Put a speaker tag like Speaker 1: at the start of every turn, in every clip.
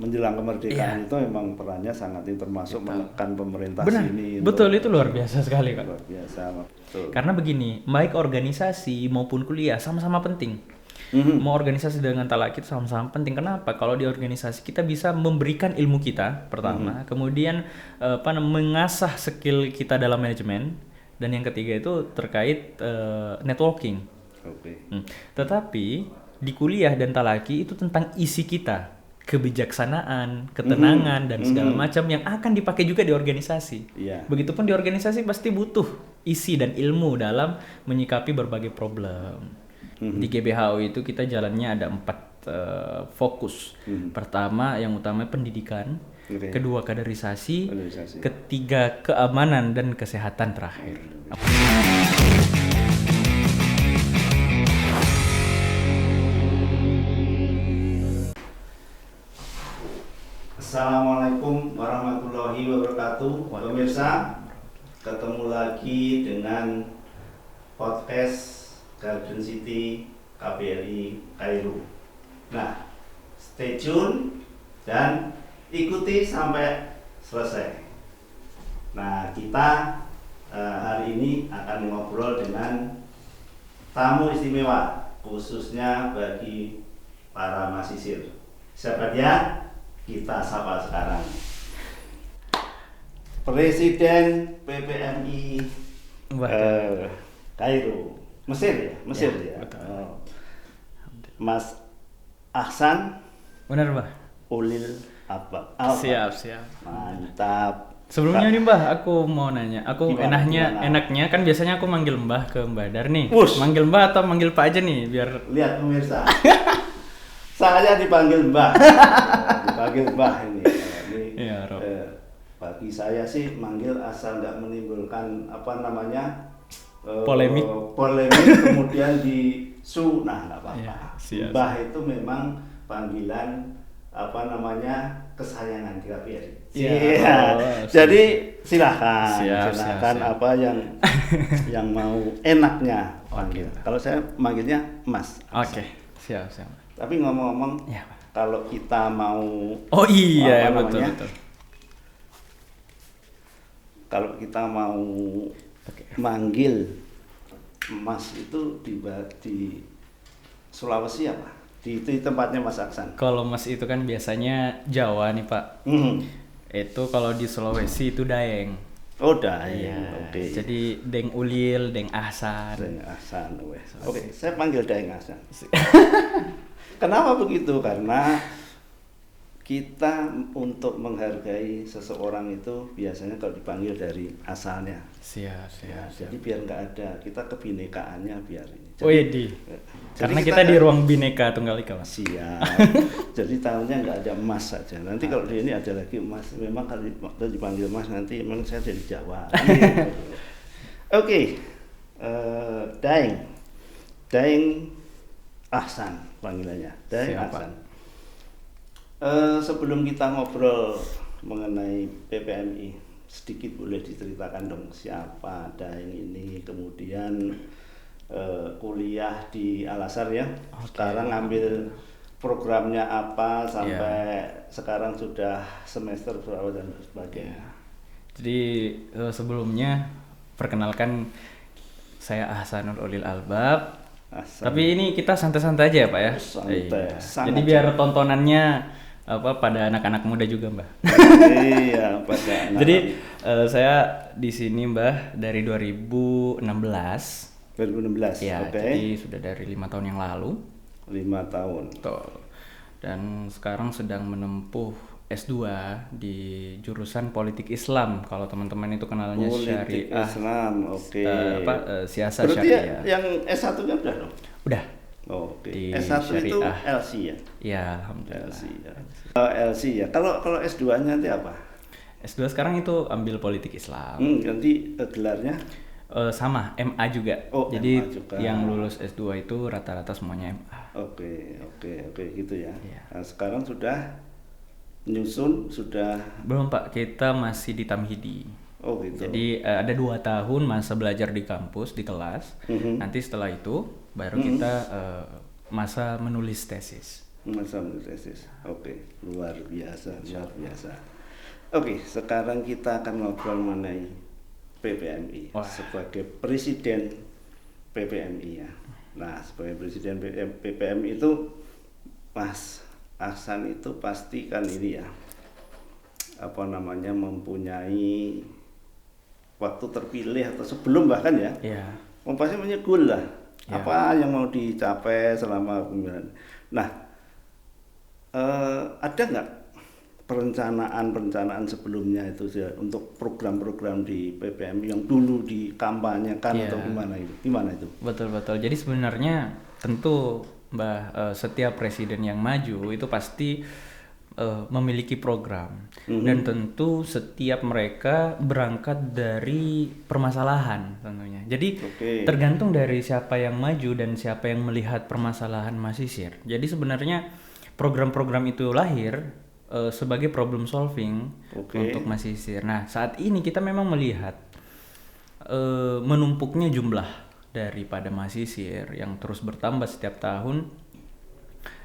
Speaker 1: menjelang kemerdekaan itu memang perannya sangat termasuk menekan pemerintah
Speaker 2: Benar,
Speaker 1: sini.
Speaker 2: betul, itu luar biasa sekali Kak.
Speaker 1: Luar biasa, betul.
Speaker 2: Karena begini, baik organisasi maupun kuliah sama-sama penting. Mau organisasi dengan talaki itu sama-sama penting. Kenapa? Kalau di organisasi kita bisa memberikan ilmu kita pertama, kemudian mengasah skill kita dalam manajemen, dan yang ketiga itu terkait networking.
Speaker 1: Oke.
Speaker 2: Tetapi di kuliah dan talaki itu tentang isi kita, kebijaksanaan, ketenangan dan segala macam yang akan dipakai juga di organisasi.
Speaker 1: Iya.
Speaker 2: Begitupun di organisasi pasti butuh isi dan ilmu dalam menyikapi berbagai problem. Di GBHO itu kita jalannya ada 4 fokus. Pertama, yang utama pendidikan.
Speaker 1: Oke.
Speaker 2: Kedua, kaderisasi.
Speaker 1: Kaderisasi.
Speaker 2: Ketiga, keamanan dan kesehatan terakhir.
Speaker 1: Assalamualaikum warahmatullahi wabarakatuh. Pemirsa, ketemu lagi dengan podcast Garden City KBRI Kairo. Nah, stay tune dan ikuti sampai selesai. Nah, kita hari ini akan ngobrol dengan tamu istimewa, khususnya bagi para mahasiswa. Siapa dia? Kita sapa sekarang. Presiden PPMI Kairo, Mesir ya, Mesir ya.
Speaker 2: betul.
Speaker 1: Mas Ahsan
Speaker 2: Benar, Mbah?
Speaker 1: Ulil Albab.
Speaker 2: Siap.
Speaker 1: Mantap.
Speaker 2: Sebelumnya nih Mbah, aku mau nanya. Aku
Speaker 1: Gimana?
Speaker 2: enaknya kan biasanya aku manggil Mbah ke Mbah Dar nih.
Speaker 1: Wush.
Speaker 2: Manggil Mbah atau manggil Pak aja nih biar
Speaker 1: Lihat pemirsa. Saya dipanggil Mbah. Dipanggil Mbah ini.
Speaker 2: Iya, Rob.
Speaker 1: Bagi saya sih manggil asal nggak menimbulkan
Speaker 2: Polemik.
Speaker 1: Polemik kemudian nah nggak apa-apa.
Speaker 2: Iya, siap.
Speaker 1: Mbah itu memang panggilan kesayangan di KBRI.
Speaker 2: Iya.
Speaker 1: Iya.
Speaker 2: Oh,
Speaker 1: Jadi silakan
Speaker 2: Siap.
Speaker 1: apa yang mau enaknya panggil.
Speaker 2: Oke.
Speaker 1: Kalau saya manggilnya Mas.
Speaker 2: Oke, siap.
Speaker 1: Tapi ngomong-ngomong,
Speaker 2: Iya, Pak.
Speaker 1: kalau kita mau
Speaker 2: Oh iya,
Speaker 1: Apa
Speaker 2: betul.
Speaker 1: namanya? Kalau kita mau manggil Mas itu di Sulawesi apa? Di tempatnya Mas Aksan.
Speaker 2: Kalau Mas itu kan biasanya Jawa nih, Pak. Itu kalau di Sulawesi itu Daeng.
Speaker 1: Oh, Daeng.
Speaker 2: Iya.
Speaker 1: Oke.
Speaker 2: Jadi Deng Ulil, Deng Ahsan.
Speaker 1: Daeng Ahsan. Oke, saya panggil Daeng Ahsan. Kenapa begitu? Karena kita untuk menghargai seseorang itu biasanya kalau dipanggil dari asalnya.
Speaker 2: Siap.
Speaker 1: Jadi biar nggak ada, kita kebinekaannya biar ini.
Speaker 2: Oh iya, karena kita di ruang Bhinneka Tunggal Ika, Mas.
Speaker 1: Siap. Jadi tahunnya nggak ada emas saja. Nanti kalau di ini ada lagi emas. Memang kalau dipanggil emas nanti memang saya dari Jawa. Oke. Daeng Ahsan panggilannya. Daeng
Speaker 2: Siap,
Speaker 1: Ahsan. Sebelum kita ngobrol mengenai PPMI, sedikit boleh diceritakan dong siapa Daeng ini, kemudian kuliah di Al Azhar ya. Sekarang ngambil programnya apa sampai sekarang sudah semester berapa dan sebagainya.
Speaker 2: Jadi sebelumnya perkenalkan saya Ahsanul Ulil Albab. Tapi ini kita santai-santai aja ya Pak ya.
Speaker 1: Santai.
Speaker 2: Jadi biar tontonannya pada anak-anak muda juga Mbah.
Speaker 1: Iya, pada anak.
Speaker 2: Jadi saya di sini Mbah dari 2016.
Speaker 1: 2016.
Speaker 2: Ya,
Speaker 1: Oke.
Speaker 2: jadi sudah dari 5 tahun yang lalu.
Speaker 1: 5 tahun.
Speaker 2: Betul. Dan sekarang sedang menempuh S2 di jurusan Politik Islam. Kalau teman-teman itu kenalnya
Speaker 1: Politik
Speaker 2: Syariah.
Speaker 1: Islam, oke.
Speaker 2: Siasat
Speaker 1: Berarti
Speaker 2: Syariah.
Speaker 1: yang S1-nya udah dong?
Speaker 2: Udah.
Speaker 1: Oke.
Speaker 2: Di
Speaker 1: S1 itu
Speaker 2: Syariah.
Speaker 1: LC ya?
Speaker 2: Ya, alhamdulillah.
Speaker 1: LC ya. LC ya. Kalau S2-nya nanti apa?
Speaker 2: S2 sekarang itu ambil Politik Islam.
Speaker 1: Nanti gelarnya?
Speaker 2: Sama, MA juga.
Speaker 1: Oh,
Speaker 2: jadi
Speaker 1: MA juga.
Speaker 2: yang lulus S2 itu rata-rata semuanya MA.
Speaker 1: Oke, gitu ya.
Speaker 2: Iya.
Speaker 1: Nah, sekarang sudah nyusun, sudah.
Speaker 2: Belum Pak, kita masih di Tamhidi.
Speaker 1: Oh gitu.
Speaker 2: Jadi ada 2 tahun masa belajar di kampus, di kelas. Nanti setelah itu baru kita masa menulis tesis.
Speaker 1: Masa tesis. Oke, luar biasa, luar biasa. Oke, sekarang kita akan ngobrol mengenai PPMI sebagai presiden PPMI ya. Nah, sebagai presiden PPMI itu Mas Ahsan itu pasti kan ini ya, apa namanya, mempunyai waktu terpilih atau sebelum bahkan ya.
Speaker 2: Iya.
Speaker 1: Pasti punya goal lah. Apa yang mau dicapai selama pemilihan. Nah, ada nggak perencanaan sebelumnya itu untuk program-program di PPMI yang dulu dikampanyekan atau gimana itu?
Speaker 2: Betul. Jadi sebenarnya tentu Mbah, setiap presiden yang maju itu pasti memiliki program dan tentu setiap mereka berangkat dari permasalahan tentunya. Jadi tergantung dari siapa yang maju dan siapa yang melihat permasalahan Masisir. Jadi sebenarnya program-program itu lahir sebagai problem solving untuk Masisir. Nah, saat ini kita memang melihat menumpuknya jumlah daripada Masisir yang terus bertambah setiap tahun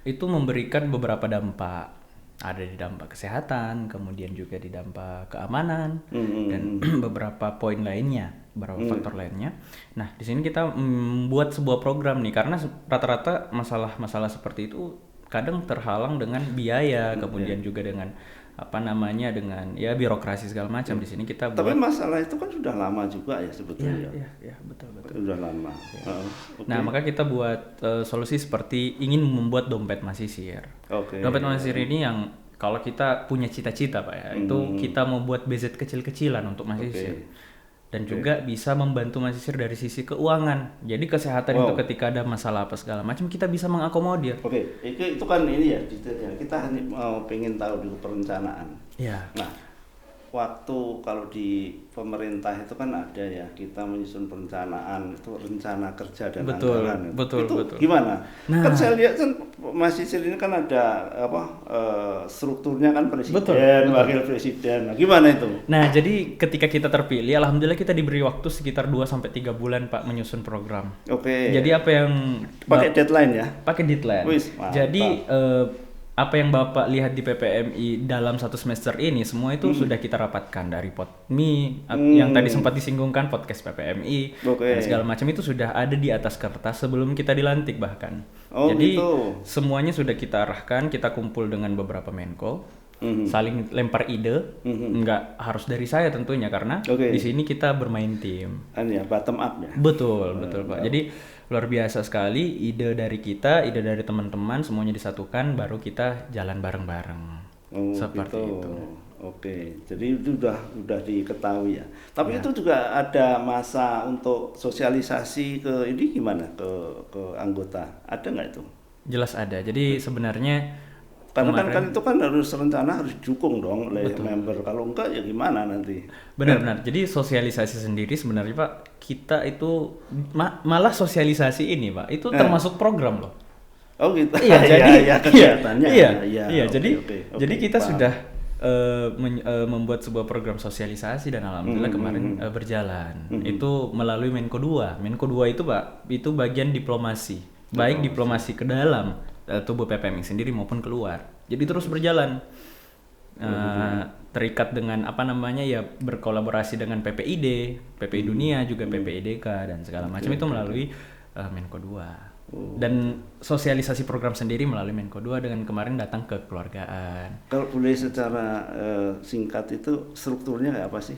Speaker 2: itu memberikan beberapa dampak. Ada di dampak kesehatan, kemudian juga di dampak keamanan dan beberapa poin lainnya, beberapa faktor lainnya. Nah, di sini kita membuat sebuah program nih karena rata-rata masalah-masalah seperti itu kadang terhalang dengan biaya, kemudian juga dengan dengan ya birokrasi segala macam. Di sini kita buat.
Speaker 1: Tapi masalah itu kan sudah lama juga ya sebetulnya.
Speaker 2: Iya, betul.
Speaker 1: Sudah lama.
Speaker 2: Ya. Nah, maka kita buat solusi seperti ingin membuat dompet Masisir. Dompet Masisir ini yang kalau kita punya cita-cita Pak ya, itu kita mau buat BZ kecil-kecilan untuk Masisir. Dan juga bisa membantu Masisir dari sisi keuangan. Jadi kesehatan itu ketika ada masalah apa segala macam kita bisa mengakomodir.
Speaker 1: Itu kan ini ya detailnya. Kita hanya mau pengen tahu dulu perencanaan.
Speaker 2: Iya.
Speaker 1: Nah, waktu kalau di pemerintah itu kan ada ya, kita menyusun perencanaan itu rencana kerja dan anggaran.
Speaker 2: Betul.
Speaker 1: Gimana? Nah, kan saya lihat kan Masisir ini kan ada strukturnya kan presiden, wakil presiden. Nah, gimana itu?
Speaker 2: Nah, jadi ketika kita terpilih, alhamdulillah kita diberi waktu sekitar 2-3 bulan Pak menyusun program. Jadi apa yang
Speaker 1: pakai deadline ya?
Speaker 2: Pakai deadline. Jadi apa yang Bapak lihat di PPMI dalam 1 semester ini semua itu sudah kita rapatkan dari PodMi yang tadi sempat disinggungkan podcast PPMI dan segala macam itu sudah ada di atas kertas sebelum kita dilantik bahkan. Jadi semuanya sudah kita arahkan, kita kumpul dengan beberapa Menko, saling lempar ide, nggak harus dari saya tentunya karena di sini kita bermain tim.
Speaker 1: Bottom up ya.
Speaker 2: Betul Pak. Jadi luar biasa sekali ide dari kita, ide dari teman-teman semuanya disatukan baru kita jalan bareng-bareng. Seperti itu.
Speaker 1: Jadi itu udah diketahui ya. Tapi itu juga ada masa untuk sosialisasi ke ini gimana ke anggota. Ada nggak itu?
Speaker 2: Jelas ada. Jadi sebenarnya
Speaker 1: karena kan itu kan harus rencana harus didukung dong oleh member. Kalau enggak ya gimana nanti?
Speaker 2: Benar. Jadi sosialisasi sendiri sebenarnya Pak, kita itu malah sosialisasi ini Pak, itu termasuk program loh.
Speaker 1: Gitu.
Speaker 2: Iya, jadi
Speaker 1: kegiatannya.
Speaker 2: Jadi kita sudah membuat sebuah program sosialisasi dan alhamdulillah kemarin berjalan. Itu melalui Menko 2. Menko 2 itu Pak, itu bagian diplomasi. Baik diplomasi ke dalam tubuh PPMI sendiri maupun keluar. Jadi terus berjalan. Terikat dengan berkolaborasi dengan PPI Dunia juga PPIDK dan segala macam itu melalui Menko 2. Dan sosialisasi program sendiri melalui Menko 2 dengan kemarin datang ke kekeluargaan.
Speaker 1: Kalau boleh secara singkat itu strukturnya kayak apa sih?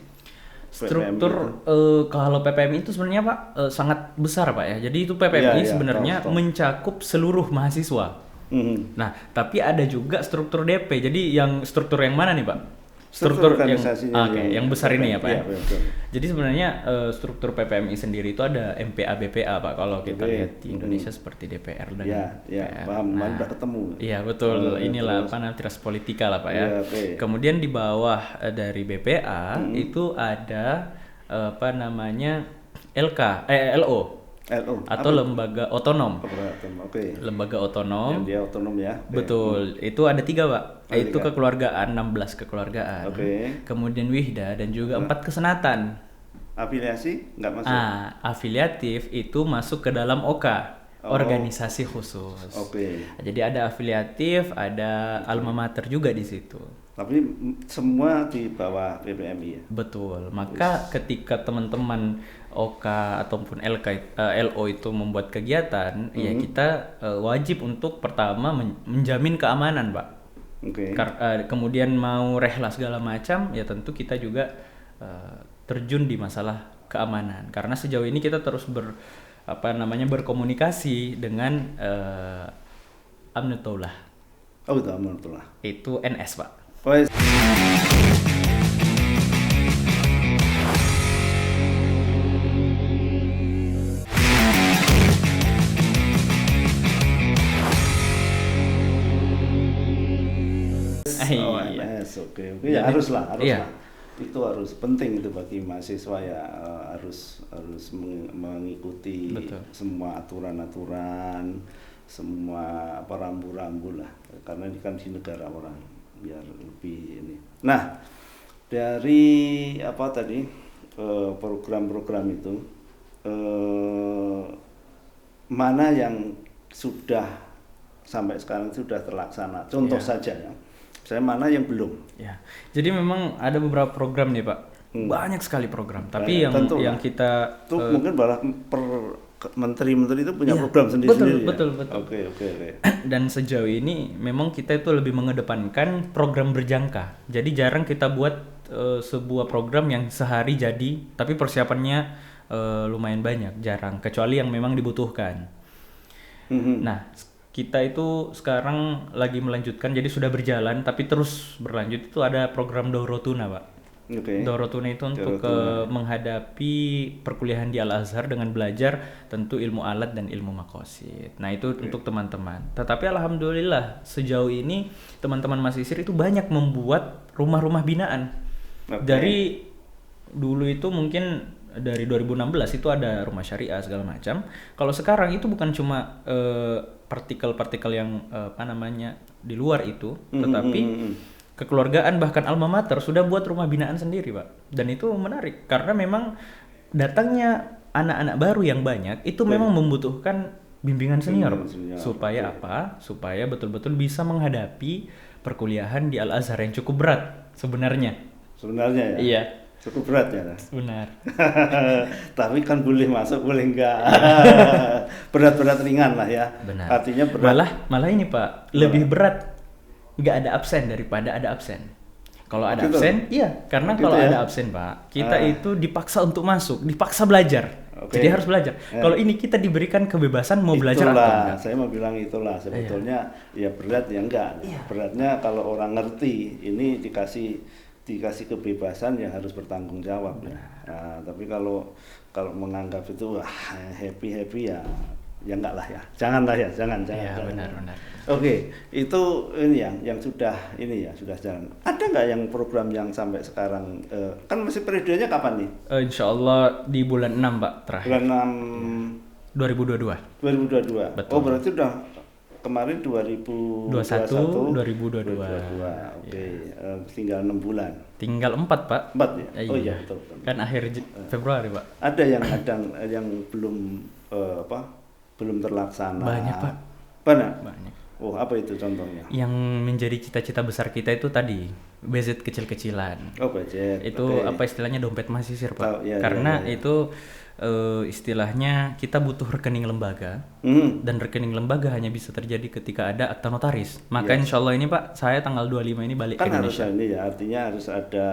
Speaker 2: Struktur kalau PPMI itu sebenarnya Pak sangat besar Pak ya. Jadi itu PPMI sebenarnya mencakup seluruh mahasiswa. Nah, tapi ada juga struktur DP. Jadi yang struktur yang mana nih Pak? Struktur yang besar ini ya Pak ya. Jadi sebenarnya struktur PPMI sendiri itu ada MPA BPA Pak. Kalau kita lihat di Indonesia seperti DPR dan
Speaker 1: PR. Paham, udah ketemu.
Speaker 2: Iya betul. Inilah tiras politika lah Pak ya. Kemudian di bawah dari BPA itu ada LO atau lembaga otonom. Lembaga otonom.
Speaker 1: Yang dia otonom ya.
Speaker 2: Betul. Itu ada 3 Pak. Itu kekeluargaan, 16 kekeluargaan. Kemudian Wihda dan juga 4 kesenatan.
Speaker 1: Afiliasi nggak masuk?
Speaker 2: Afiliatif itu masuk ke dalam OKA. organisasi khusus.
Speaker 1: Oke.
Speaker 2: Jadi ada afiliatif, ada alma mater juga di situ.
Speaker 1: Tapi semua di bawah PPMI ya.
Speaker 2: Betul. Maka ketika teman-teman OK ataupun LO itu membuat kegiatan, ya kita wajib untuk pertama menjamin keamanan, Pak.
Speaker 1: Oke.
Speaker 2: Kemudian mau rehla segala macam, ya tentu kita juga terjun di masalah keamanan. Karena sejauh ini kita terus berkomunikasi dengan Amnatullah.
Speaker 1: Oh, itu Amnatullah.
Speaker 2: Itu NS, Pak.
Speaker 1: Oh, yes. Oh, NS, oke. Ya, haruslah.
Speaker 2: Iya.
Speaker 1: Itu harus penting itu bagi mahasiswa ya, harus mengikuti semua aturan-aturan, semua rambu-rambu lah, karena ini kan di negara orang, biar lebih ini. Nah, dari program-program itu mana yang sudah sampai sekarang sudah terlaksana? Contoh saja ya. Saya mana yang belum?
Speaker 2: Ya, jadi memang ada beberapa program nih Pak, banyak sekali program. Tapi yang kita
Speaker 1: mungkin malah menteri-menteri itu punya program sendiri-sendiri.
Speaker 2: Betul.
Speaker 1: Oke.
Speaker 2: Dan sejauh ini memang kita itu lebih mengedepankan program berjangka. Jadi jarang kita buat sebuah program yang sehari jadi, tapi persiapannya lumayan banyak, jarang. Kecuali yang memang dibutuhkan. Nah, kita itu sekarang lagi melanjutkan, jadi sudah berjalan tapi terus berlanjut, itu ada program Dorotuna, Pak. Dorotuna itu untuk menghadapi perkuliahan di Al-Azhar dengan belajar tentu ilmu alat dan ilmu maqasid. Nah, itu untuk teman-teman. Tetapi alhamdulillah sejauh ini teman-teman mahasiswa itu banyak membuat rumah-rumah binaan. Dari dulu itu mungkin dari 2016 itu ada rumah syariah segala macam. Kalau sekarang itu bukan cuma partikel-partikel yang di luar itu, tetapi kekeluargaan bahkan alma mater sudah buat rumah binaan sendiri, Pak. Dan itu menarik karena memang datangnya anak-anak baru yang banyak itu memang membutuhkan bimbingan senior. Supaya apa? Supaya betul-betul bisa menghadapi perkuliahan di Al-Azhar yang cukup berat sebenarnya
Speaker 1: ya? Iya. Cukup berat ya?
Speaker 2: Benar.
Speaker 1: Tapi kan boleh masuk, boleh enggak. Berat-berat ringan lah ya.
Speaker 2: Benar.
Speaker 1: Artinya berat.
Speaker 2: Malah ini Pak, lebih berat nggak ada absen daripada ada absen. Kalau ada absen, iya. Karena kalau ada absen Pak, kita itu dipaksa untuk masuk, dipaksa belajar. Jadi harus belajar. Kalau ini kita diberikan kebebasan mau belajar atau enggak.
Speaker 1: Saya mau bilang itulah sebetulnya ya berat ya enggak. Beratnya kalau orang ngerti, ini dikasih kebebasan ya harus bertanggung jawab ya. Nah, tapi kalau menganggap itu happy ya enggak lah ya. Jangan.
Speaker 2: Benar.
Speaker 1: Oke, itu ini yang sudah jalan. Ada nggak yang program yang sampai sekarang kan masih periodenya kapan nih?
Speaker 2: Insya Allah di bulan 6 Pak terakhir.
Speaker 1: Bulan 6 2022.
Speaker 2: Betul.
Speaker 1: Oh, berarti udah kemarin 2021
Speaker 2: 2022.
Speaker 1: Oke. Tinggal 6 bulan.
Speaker 2: Tinggal 4 Pak.
Speaker 1: 4 ya. Oh iya betul.
Speaker 2: Kan akhir Februari Pak.
Speaker 1: Ada yang belum belum terlaksana.
Speaker 2: Banyak Pak.
Speaker 1: Banyak. Oh, apa itu contohnya?
Speaker 2: Yang menjadi cita-cita besar kita itu tadi budget kecil-kecilan.
Speaker 1: Oh, budget.
Speaker 2: Itu apa istilahnya dompet mahasiswa Pak. Karena
Speaker 1: iya.
Speaker 2: itu istilahnya kita butuh rekening lembaga, dan rekening lembaga hanya bisa terjadi ketika ada akta notaris. Maka insya Allah ini Pak, saya tanggal 25 ini balik ke Indonesia.
Speaker 1: Harus ini ya, artinya harus ada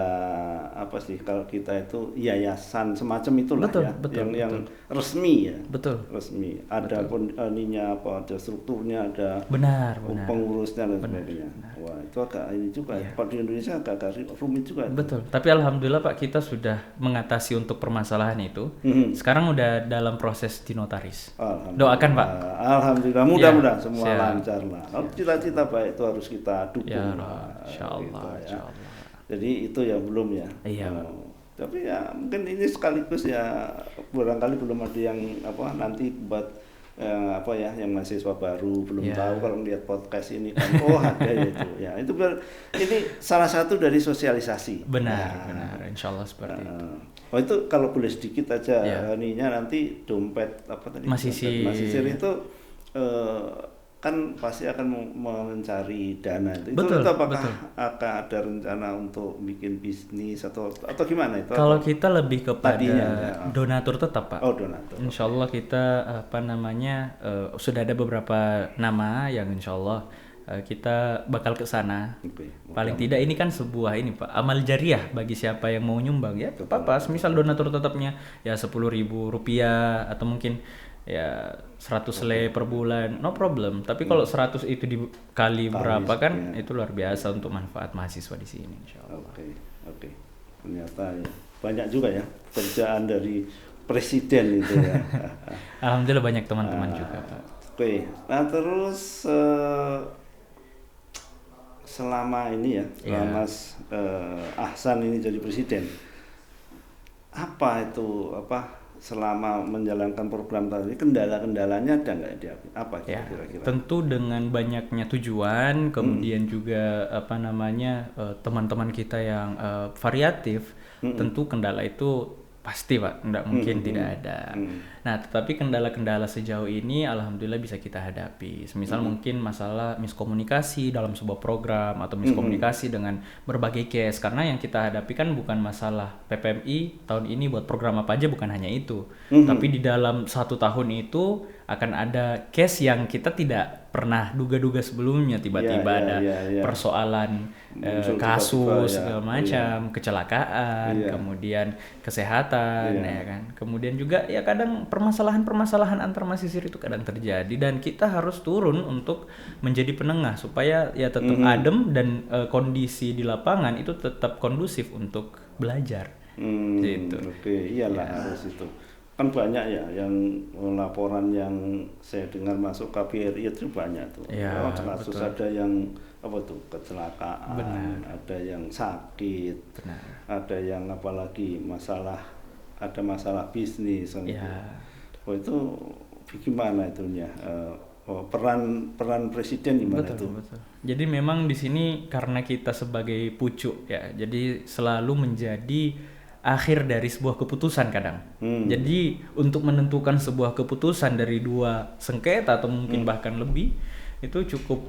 Speaker 1: kalau kita itu yayasan semacam itulah
Speaker 2: betul.
Speaker 1: Yang resmi ya.
Speaker 2: Betul.
Speaker 1: Resmi. Ada ada strukturnya, ada
Speaker 2: benar.
Speaker 1: pengurusnya dan sebagainya. Wah, itu agak ini juga. Pak di Indonesia agak rumit juga.
Speaker 2: Betul. Tapi alhamdulillah Pak, kita sudah mengatasi untuk permasalahan itu. Sekarang udah dalam proses dinotaris. Doakan Pak.
Speaker 1: Alhamdulillah, mudah-mudahan semua lancar lah. Cita-cita baik itu harus kita dukung.
Speaker 2: Insyaallah.
Speaker 1: Jadi itu ya belum ya.
Speaker 2: Iya.
Speaker 1: Tapi ya mungkin ini sekaligus ya barangkali belum ada yang nanti buat yang mahasiswa baru belum tahu kalau melihat podcast ini kan ada ya itu ini salah satu dari sosialisasi.
Speaker 2: Benar. Insyaallah seperti itu.
Speaker 1: Oh itu kalau boleh sedikit aja
Speaker 2: Ya.
Speaker 1: ininya nanti dompet apa tadi?
Speaker 2: Masisir.
Speaker 1: Dompet Masisir itu kan pasti akan mencari dana itu.
Speaker 2: Betul,
Speaker 1: Itu apakah
Speaker 2: betul.
Speaker 1: akan ada rencana untuk bikin bisnis atau gimana itu?
Speaker 2: Kalau
Speaker 1: Atau
Speaker 2: kita lebih kepada
Speaker 1: tadinya, ya.
Speaker 2: donatur tetap, Pak.
Speaker 1: Oh donatur.
Speaker 2: Insya Allah kita apa namanya sudah ada beberapa nama yang insya Allah kita bakal ke sana.
Speaker 1: Oke.
Speaker 2: Paling tidak ini kan sebuah ini Pak, amal jariah bagi siapa yang mau nyumbang ya. Apa misal donatur tetapnya ya 10.000 rupiah atau mungkin ya 100 le per bulan, no problem. Tapi kalau 100 itu dikali berapa kan itu luar biasa untuk manfaat mahasiswa di sini insya Allah.
Speaker 1: Oke. Ternyata ya, banyak juga ya kerjaan dari presiden itu ya.
Speaker 2: Alhamdulillah banyak teman-teman juga Pak.
Speaker 1: Oke. Nah terus selama ini ya, selama Mas Ahsan ini jadi presiden, apa itu selama menjalankan program tadi kendala-kendalanya ada nggak dia? Apa
Speaker 2: Ya,
Speaker 1: kira-kira?
Speaker 2: tentu dengan banyaknya tujuan, kemudian juga apa namanya teman-teman kita yang variatif, tentu kendala itu pasti Pak, nggak mungkin tidak ada. Nah, tetapi kendala-kendala sejauh ini alhamdulillah bisa kita hadapi. Semisal mungkin masalah miskomunikasi dalam sebuah program atau miskomunikasi dengan berbagai case, karena yang kita hadapi kan bukan masalah PPMI tahun ini buat program apa aja, bukan hanya itu. Tapi di dalam 1 tahun itu akan ada case yang kita tidak pernah duga-duga sebelumnya, tiba-tiba ada persoalan kasus segala macam, kecelakaan, kemudian kesehatan, ya kan. Kemudian juga ya kadang permasalahan antar mahasiswa itu kadang terjadi dan kita harus turun untuk menjadi penengah supaya ya tetap adem dan kondisi di lapangan itu tetap kondusif untuk belajar. Gitu.
Speaker 1: Oke, iyalah harus itu. Kan banyak ya yang laporan yang saya dengar masuk KBRI itu banyak tuh.
Speaker 2: Ya,
Speaker 1: kasus
Speaker 2: betul.
Speaker 1: ada yang kecelakaan, ada yang sakit, ada yang apalagi ada masalah bisnis.
Speaker 2: Ya.
Speaker 1: Oh itu gimana itunya? Peran presiden gimana itu?
Speaker 2: Betul. Jadi memang di sini karena kita sebagai pucuk ya, jadi selalu menjadi akhir dari sebuah keputusan kadang. Jadi untuk menentukan sebuah keputusan dari 2 sengketa atau mungkin bahkan lebih itu cukup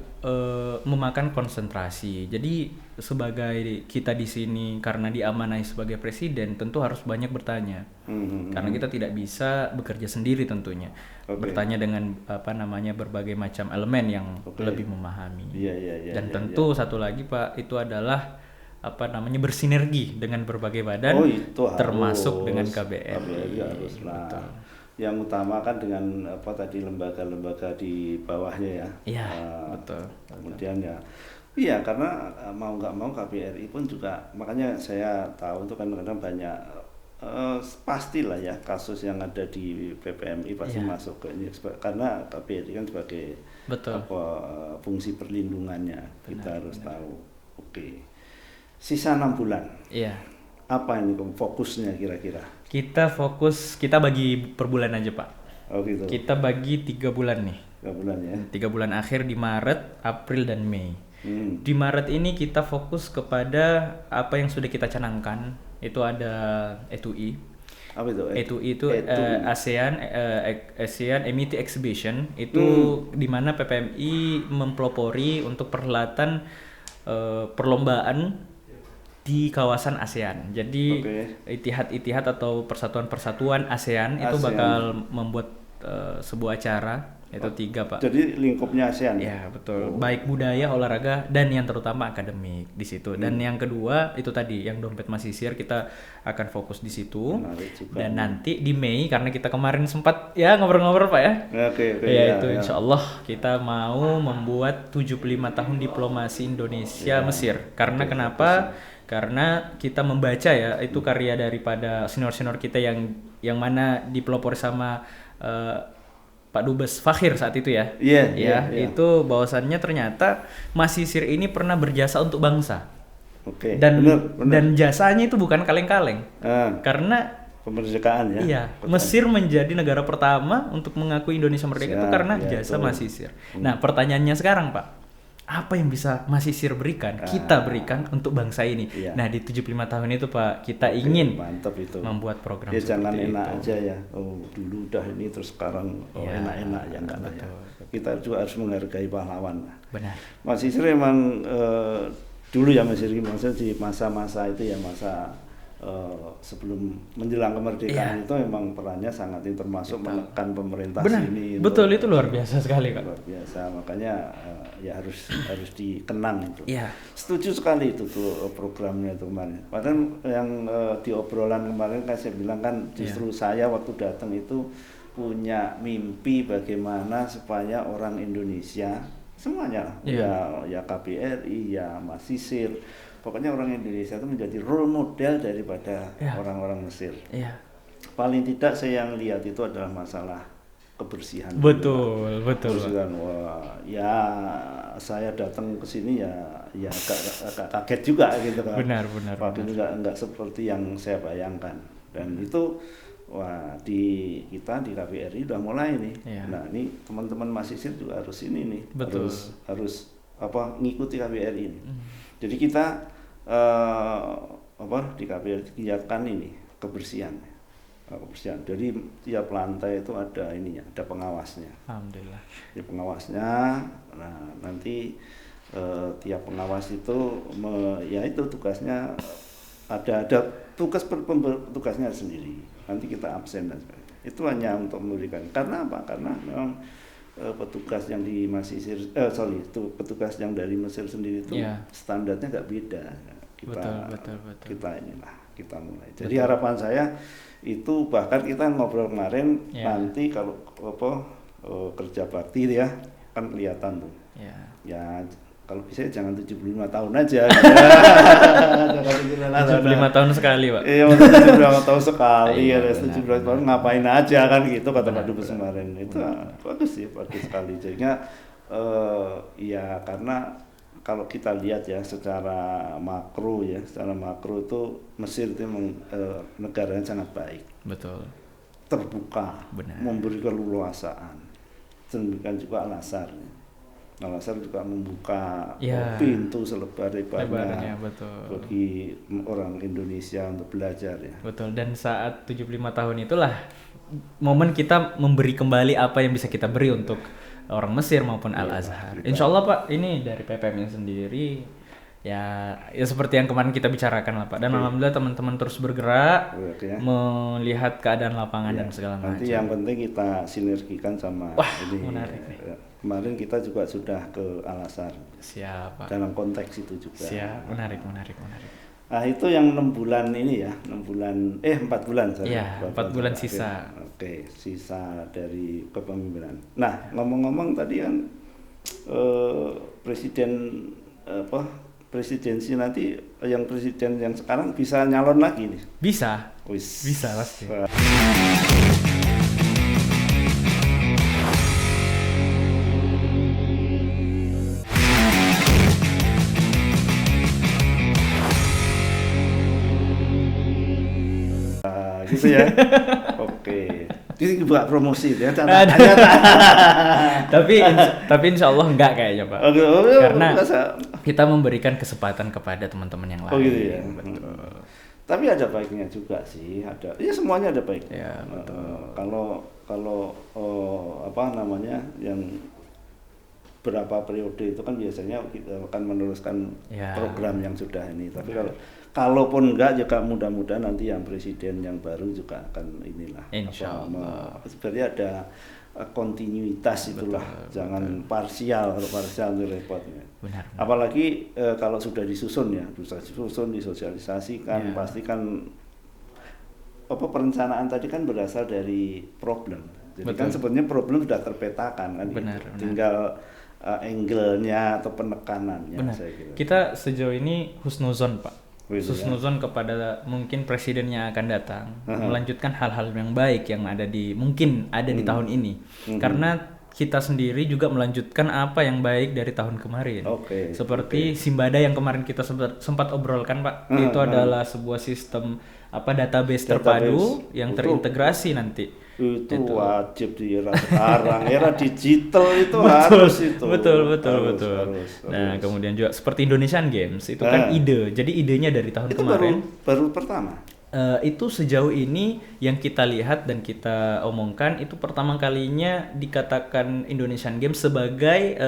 Speaker 2: memakan konsentrasi. Jadi sebagai kita di sini karena diamanai sebagai presiden tentu harus banyak bertanya. Karena kita tidak bisa bekerja sendiri tentunya. Bertanya dengan berbagai macam elemen yang lebih memahami. Dan tentu satu lagi Pak itu adalah bersinergi dengan berbagai badan termasuk dengan KBRI.
Speaker 1: Haruslah. Yang utama kan dengan lembaga-lembaga di bawahnya ya.
Speaker 2: Iya, betul.
Speaker 1: Kemudian iya karena mau nggak mau KBRI pun juga, makanya saya tahu itu kan kadang banyak pastilah ya kasus yang ada di PPMI pasti masuk ke ini karena KBRI kan sebagai fungsi perlindungannya. Kita harus tahu. Oke. Sisa 6 bulan.
Speaker 2: Iya.
Speaker 1: Apa ini fokusnya kira-kira?
Speaker 2: Kita bagi per bulan aja Pak.
Speaker 1: Oh gitu.
Speaker 2: Kita bagi 3 bulan nih.
Speaker 1: 3 bulan ya.
Speaker 2: 3 bulan akhir di Maret, April dan Mei. Di Maret ini kita fokus kepada apa yang sudah kita canangkan. Itu ada E2E.
Speaker 1: Apa itu?
Speaker 2: E2E itu ASEAN MET Exhibition. Itu di mana PPMI mempelopori untuk perhelatan perlombaan di kawasan ASEAN. Jadi itihad atau persatuan-persatuan ASEAN itu bakal membuat sebuah acara, itu 3 Pak.
Speaker 1: Jadi lingkupnya ASEAN.
Speaker 2: Ya betul. Baik budaya, olahraga dan yang terutama akademik di situ. Dan yang kedua itu tadi yang dompet Masisir kita akan fokus di situ. Dan nanti di Mei karena kita kemarin sempat ya ngobrol-ngobrol Pak ya. Insya Allah kita mau membuat 75 tahun diplomasi Indonesia Mesir. Karena kenapa? Karena kita membaca ya itu karya daripada senior-senior kita yang mana dipelopori sama Pak Dubes Fakhir saat itu ya. Itu bahwasannya ternyata Masisir ini pernah berjasa untuk bangsa. Dan jasanya itu bukan kaleng-kaleng. Karena
Speaker 1: kemerdekaan ya.
Speaker 2: Iya, Mesir menjadi negara pertama untuk mengakui Indonesia merdeka itu karena jasa Masisir. Nah, pertanyaannya sekarang Pak, apa yang bisa Masisir berikan, kita berikan untuk bangsa ini.
Speaker 1: Iya.
Speaker 2: Nah, di 75 tahun itu Pak, kita ingin
Speaker 1: mantap itu.
Speaker 2: membuat program
Speaker 1: Ya jangan
Speaker 2: seperti
Speaker 1: enak
Speaker 2: itu.
Speaker 1: aja ya. Oh, dulu udah ini terus sekarang
Speaker 2: Iya,
Speaker 1: enak-enak ya enggak lah ya. Kita juga harus menghargai pahlawan.
Speaker 2: Benar.
Speaker 1: Mas Isri emang dulu ya Mas Isri, maksudnya di masa-masa itu ya, masa sebelum menjelang kemerdekaan itu memang perannya sangat ini, termasuk menekan pemerintah
Speaker 2: Benar.
Speaker 1: sini.
Speaker 2: Betul, itu luar biasa sekali Kak.
Speaker 1: Luar biasa, makanya ya harus dikenang itu.
Speaker 2: Iya.
Speaker 1: Setuju sekali itu tuh programnya itu kemarin. Padahal yang di obrolan kemarin kan saya bilang kan justru saya waktu datang itu punya mimpi bagaimana supaya orang Indonesia semuanya lah, ya KBRI, ya Masisir, pokoknya orang Indonesia itu menjadi role model daripada orang-orang Mesir.
Speaker 2: Iya.
Speaker 1: Paling tidak saya yang lihat itu adalah masalah kebersihan.
Speaker 2: Betul.
Speaker 1: Kebersihan. Wah, ya saya datang ke sini ya agak kaget juga gitu kan.
Speaker 2: Benar.
Speaker 1: Waktu itu enggak seperti yang saya bayangkan. Dan itu di KBRI udah mulai nih. Nah, ini teman-teman Masisir juga harus ini nih.
Speaker 2: Betul.
Speaker 1: Harus ngikuti KBRI ini. Jadi kita di KBRI kegiatan ini kebersihan. Jadi tiap lantai itu ada ininya, ada pengawasnya.
Speaker 2: Alhamdulillah.
Speaker 1: Di pengawasnya, nah nanti tiap pengawas itu itu tugasnya ada tugasnya sendiri. Nanti kita absen dan sebagainya. Itu hanya untuk memberikan. Karena apa? Karena memang petugas yang di Masisir, petugas yang dari Mesir sendiri itu standarnya nggak beda.
Speaker 2: Betul.
Speaker 1: Kita mulai. Jadi harapan saya itu, bahkan kita ngobrol kemarin nanti kalau kerja bakti ya kan kelihatan tuh. Ya kalau bisa jangan 75 tahun aja.
Speaker 2: 75 tahun sekali, Pak.
Speaker 1: Iya, 75 tahun sekali ya, 75 tahun ngapain aja kan gitu kata Pak Dubes kemarin. Itu bagus sekali. Jadinya ya karena kalau kita lihat ya secara makro itu Mesir itu negaranya sangat baik.
Speaker 2: Betul.
Speaker 1: Terbuka, memberi keleluasaan. Demikian juga Al-Azhar. Al-Azhar juga membuka pintu selebar-lebarnya bagi orang Indonesia untuk belajar ya.
Speaker 2: Betul, dan saat 75 tahun itulah momen kita memberi kembali apa yang bisa kita beri untuk orang Mesir maupun Al-Azhar. Insya Allah Pak, ini dari PPM sendiri ya seperti yang kemarin kita bicarakan lah Pak. Dan alhamdulillah teman-teman terus bergerak melihat keadaan lapangan dan segala macam.
Speaker 1: Nanti yang penting kita sinergikan sama ini.
Speaker 2: Menarik nih.
Speaker 1: Kemarin kita juga sudah ke Al-Azhar.
Speaker 2: Siap Pak.
Speaker 1: Dalam konteks itu juga.
Speaker 2: Siap, menarik.
Speaker 1: Nah itu yang 6 bulan ini ya, 4 bulan saja.
Speaker 2: Iya, 4 bulan sisa.
Speaker 1: Oke, sisa dari kepemimpinan. Nah ngomong-ngomong tadi kan presidensi nanti yang presiden yang sekarang bisa nyalon lagi nih?
Speaker 2: Bisa pasti.
Speaker 1: Gitu ya. Oke. Ini buat promosi ya.
Speaker 2: Tapi insya Allah enggak kayaknya Pak. Karena kita memberikan kesempatan kepada teman-teman yang lain.
Speaker 1: Oh gitu ya.
Speaker 2: Betul.
Speaker 1: Tapi ada baiknya juga sih. Ya semuanya ada baiknya.
Speaker 2: Ya, betul.
Speaker 1: Kalau yang berapa periode itu kan biasanya kita akan meneruskan program yang sudah ini. Tapi kalaupun enggak juga mudah-mudahan nanti yang presiden yang baru juga akan inilah.
Speaker 2: Insya Allah.
Speaker 1: Sebenarnya ada kontinuitas itulah, jangan parsial. Kalau parsial itu repotnya.
Speaker 2: Benar.
Speaker 1: Apalagi kalau sudah disusun ya, disosialisasikan, pasti kan perencanaan tadi kan berasal dari problem. Jadi kan sebenarnya problem sudah terpetakan kan.
Speaker 2: Benar.
Speaker 1: Tinggal angle-nya atau penekanannya.
Speaker 2: Benar.
Speaker 1: Saya kira.
Speaker 2: Kita sejauh ini husnuzon Pak. Husnuzon kepada mungkin presiden yang akan datang, melanjutkan hal-hal yang baik yang mungkin ada di tahun ini. Karena kita sendiri juga melanjutkan apa yang baik dari tahun kemarin. Seperti Simbada yang kemarin kita sempat obrolkan Pak, itu adalah sebuah sistem database terpadu yang terintegrasi nanti.
Speaker 1: Itu wajib di era sekarang, era digital itu
Speaker 2: Betul,
Speaker 1: harus itu.
Speaker 2: betul. Nah, kemudian juga seperti Indonesian Games itu kan ide. Jadi idenya dari tahun
Speaker 1: itu
Speaker 2: kemarin.
Speaker 1: baru pertama.
Speaker 2: Itu sejauh ini yang kita lihat dan kita omongkan itu pertama kalinya dikatakan Indonesian Games sebagai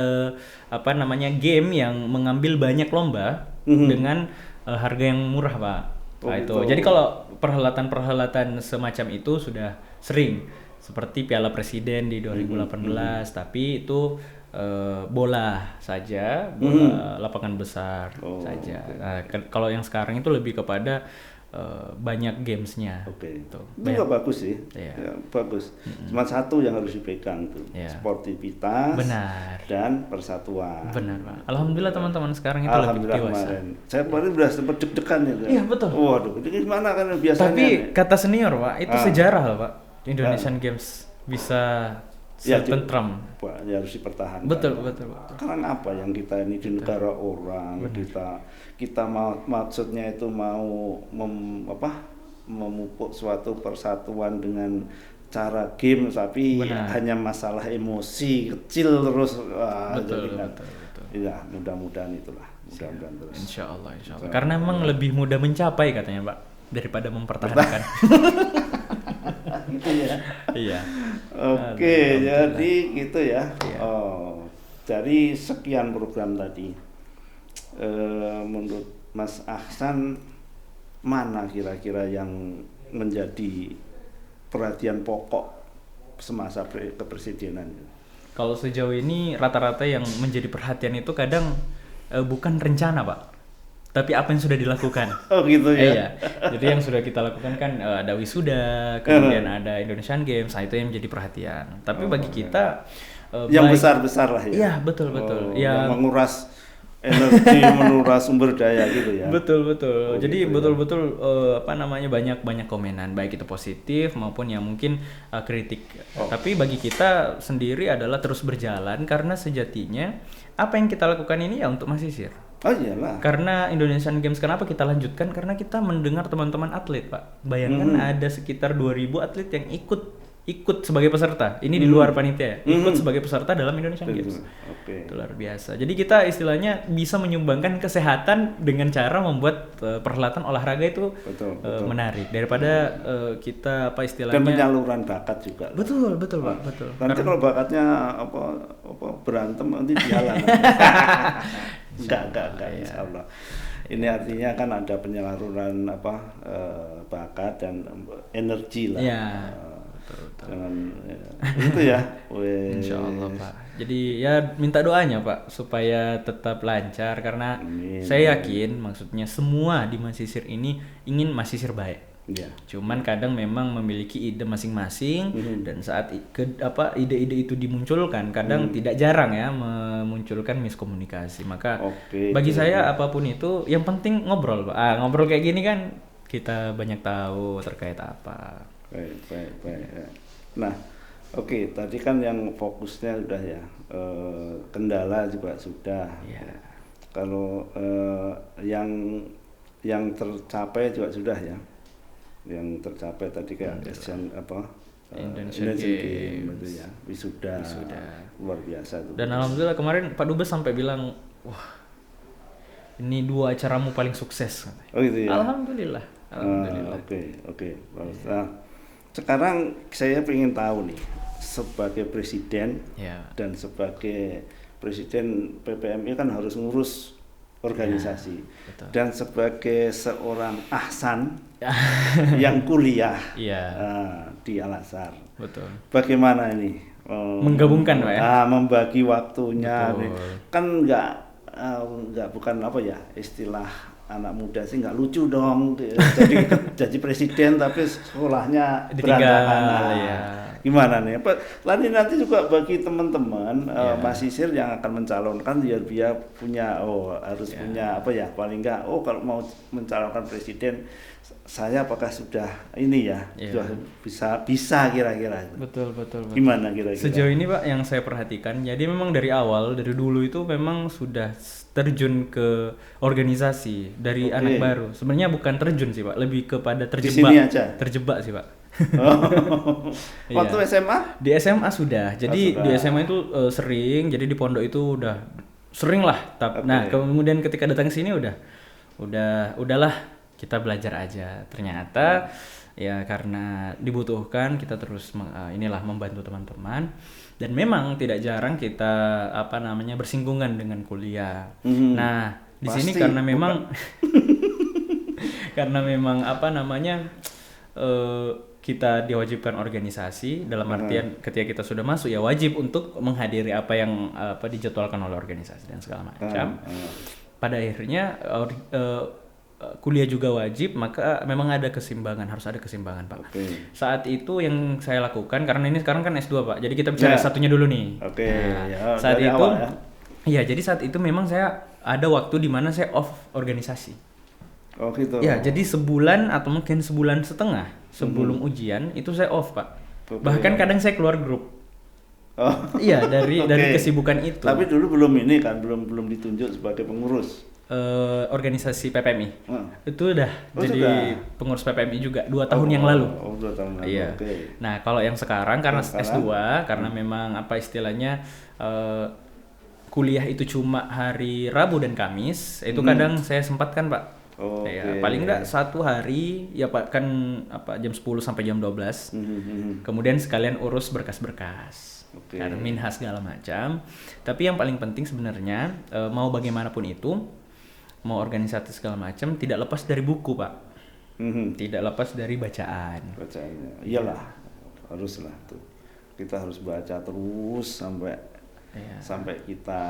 Speaker 2: game yang mengambil banyak lomba dengan harga yang murah, Pak. Nah, itu. Jadi kalau perhelatan-perhelatan semacam itu sudah sering, seperti Piala Presiden di 2018, tapi itu bola saja, bola lapangan besar saja. Nah, kalau yang sekarang itu lebih kepada banyak gamesnya.
Speaker 1: Itu juga bagus sih. Ya, bagus. Cuma satu yang harus dipegang tuh, sportivitas.
Speaker 2: Benar.
Speaker 1: Dan persatuan.
Speaker 2: Benar, Pak. Alhamdulillah teman-teman sekarang itu lebih dewasa.
Speaker 1: Saya kemarin udah sempat deg-degan itu.
Speaker 2: Iya, betul.
Speaker 1: Waduh, ini gimana kan biasanya.
Speaker 2: Tapi kata senior, Pak, itu sejarah loh, Pak. Indonesian Games bisa tentram.
Speaker 1: Ya harus dipertahankan.
Speaker 2: Betul.
Speaker 1: Karena apa yang kita ini di negara orang, kita mau maksudnya itu mau memupuk suatu persatuan dengan cara game, tapi hanya masalah emosi kecil terus.
Speaker 2: Betul.
Speaker 1: Ya, mudah-mudahan itulah. Mudah-mudahan terus.
Speaker 2: Insya Allah. Karena memang lebih mudah mencapai katanya, Pak, daripada mempertahankan.
Speaker 1: Gitu ya.
Speaker 2: Iya.
Speaker 1: Oke, jadi gitu ya. Dari sekian program tadi, menurut Mas Ahsan, mana kira-kira yang menjadi perhatian pokok semasa kepresidenan?
Speaker 2: Kalau sejauh ini rata-rata yang menjadi perhatian itu kadang bukan rencana, Pak, tapi apa yang sudah dilakukan.
Speaker 1: Oh gitu ya.
Speaker 2: Iya. Jadi yang sudah kita lakukan kan ada wisuda, kemudian ada Indonesian Games, itu yang menjadi perhatian. Tapi bagi kita
Speaker 1: yang besar-besar lah ya.
Speaker 2: Iya, betul.
Speaker 1: Yang menguras energi, menguras sumber daya gitu ya.
Speaker 2: Betul. Jadi gitu betul-betul banyak komenan, baik itu positif maupun yang mungkin kritik. Tapi bagi kita sendiri adalah terus berjalan karena sejatinya apa yang kita lakukan ini ya untuk Masisir.
Speaker 1: Oh iyalah.
Speaker 2: Karena Indonesian Games kenapa kita lanjutkan? Karena kita mendengar teman-teman atlet, Pak. Bayangkan ada sekitar 2.000 atlet yang ikut sebagai peserta. Ini di luar panitia ya. Ikut sebagai peserta dalam Indonesian Games. Itu luar biasa. Jadi kita istilahnya bisa menyumbangkan kesehatan dengan cara membuat perhelatan olahraga itu menarik daripada kita istilahnya
Speaker 1: dan penyaluran bakat juga.
Speaker 2: Betul, Pak. Betul.
Speaker 1: Nanti kalau bakatnya berantem nanti jalan. Enggak, insya Allah. Ini artinya kan ada penyaluran bakat dan energi lah.
Speaker 2: Iya.
Speaker 1: Dengan itu ya.
Speaker 2: Insya Allah, Pak. Jadi ya minta doanya, Pak, supaya tetap lancar karena saya yakin maksudnya semua di Masisir ini ingin Masisir baik. Cuman kadang memang memiliki ide masing-masing dan saat ide-ide itu dimunculkan kadang tidak jarang ya memunculkan miskomunikasi. Maka bagi saya apapun itu yang penting ngobrol, Pak. Ngobrol kayak gini kan kita banyak tahu terkait apa.
Speaker 1: Baik. Nah, tadi kan yang fokusnya sudah ya, kendala juga sudah. Kalau yang tercapai juga sudah ya. Yang tercapai tadi kayak Indonesian Games itu ya, wisuda luar biasa tuh.
Speaker 2: Dan alhamdulillah kemarin Pak Dubes sampai bilang, wah ini 2 acaramu paling sukses.
Speaker 1: Oh gitu ya.
Speaker 2: Alhamdulillah.
Speaker 1: Oke. Nah, sekarang saya ingin tahu nih, sebagai presiden dan sebagai presiden PPMI kan harus ngurus organisasi, dan sebagai seorang Ahsan yang kuliah di Al-Azhar, bagaimana ini
Speaker 2: menggabungkan, Pak ya?
Speaker 1: Membagi waktunya. Kan bukan istilah anak muda sih nggak lucu dong, jadi presiden tapi sekolahnya berantakan. Gimana nih? Nanti juga bagi teman-teman Masisir yang akan mencalonkan dia punya punya paling nggak kalau mau mencalonkan presiden saya apakah sudah sudah bisa kira-kira.
Speaker 2: Betul.
Speaker 1: Gimana kira-kira?
Speaker 2: Sejauh ini, Pak, yang saya perhatikan, jadi memang dari dulu itu memang sudah terjun ke organisasi dari anak baru. Sebenarnya bukan terjun sih, Pak, lebih kepada terjebak.
Speaker 1: Di sini aja.
Speaker 2: Terjebak sih, Pak.
Speaker 1: Waktu
Speaker 2: Iya.
Speaker 1: SMA?
Speaker 2: Di SMA sudah. Jadi
Speaker 1: sudah.
Speaker 2: di SMA itu sering, jadi di pondok itu udah sering lah. Nah,
Speaker 1: Oke.
Speaker 2: kemudian ketika datang ke sini udahlah kita belajar aja. Ternyata ya karena dibutuhkan kita terus inilah membantu teman-teman dan memang tidak jarang kita bersinggungan dengan kuliah. Nah, di sini
Speaker 1: Pasti,
Speaker 2: karena memang karena memang kita diwajibkan organisasi dalam artian ketika kita sudah masuk ya wajib untuk menghadiri apa yang dijadwalkan oleh organisasi dan segala macam. Pada akhirnya kuliah juga wajib, maka memang ada keseimbangan, harus ada keseimbangan, Pak.
Speaker 1: Oke.
Speaker 2: Saat itu yang saya lakukan karena ini sekarang kan S2, Pak. Jadi kita bicara
Speaker 1: Ya.
Speaker 2: satunya dulu nih.
Speaker 1: Oke,
Speaker 2: Nah,
Speaker 1: ya,
Speaker 2: saat
Speaker 1: dari
Speaker 2: itu
Speaker 1: awal ya.
Speaker 2: iya, jadi saat itu memang saya ada waktu di mana saya off organisasi.
Speaker 1: Oh gitu.
Speaker 2: Ya, jadi sebulan atau mungkin sebulan setengah sebelum ujian itu saya off, Pak.
Speaker 1: Oke.
Speaker 2: Bahkan kadang saya keluar grup.
Speaker 1: Oh.
Speaker 2: Iya, dari
Speaker 1: Oke.
Speaker 2: kesibukan itu.
Speaker 1: Tapi dulu belum ini kan, belum ditunjuk sebagai pengurus.
Speaker 2: Organisasi PPMI.
Speaker 1: Oh.
Speaker 2: Itu udah
Speaker 1: Oh,
Speaker 2: jadi
Speaker 1: sudah.
Speaker 2: pengurus PPMI juga 2 tahun yang lalu.
Speaker 1: Oh, 2 tahun lalu.
Speaker 2: Iya.
Speaker 1: Oke.
Speaker 2: Nah, kalau yang sekarang karena
Speaker 1: Yang sekarang?
Speaker 2: S2 karena memang istilahnya kuliah itu cuma hari Rabu dan Kamis, itu kadang saya sempatkan, Pak.
Speaker 1: Oke.
Speaker 2: Ya, paling enggak satu hari ya Pak kan jam 10 sampai jam 12. Kemudian sekalian urus berkas-berkas.
Speaker 1: Oke.
Speaker 2: Karena minhas segala macam. Tapi yang paling penting sebenarnya mau bagaimanapun itu, mau organisasi segala macam tidak lepas dari buku, Pak. Tidak lepas dari bacaan.
Speaker 1: Bacaannya. Iyalah, haruslah tuh. Kita harus baca terus sampai kita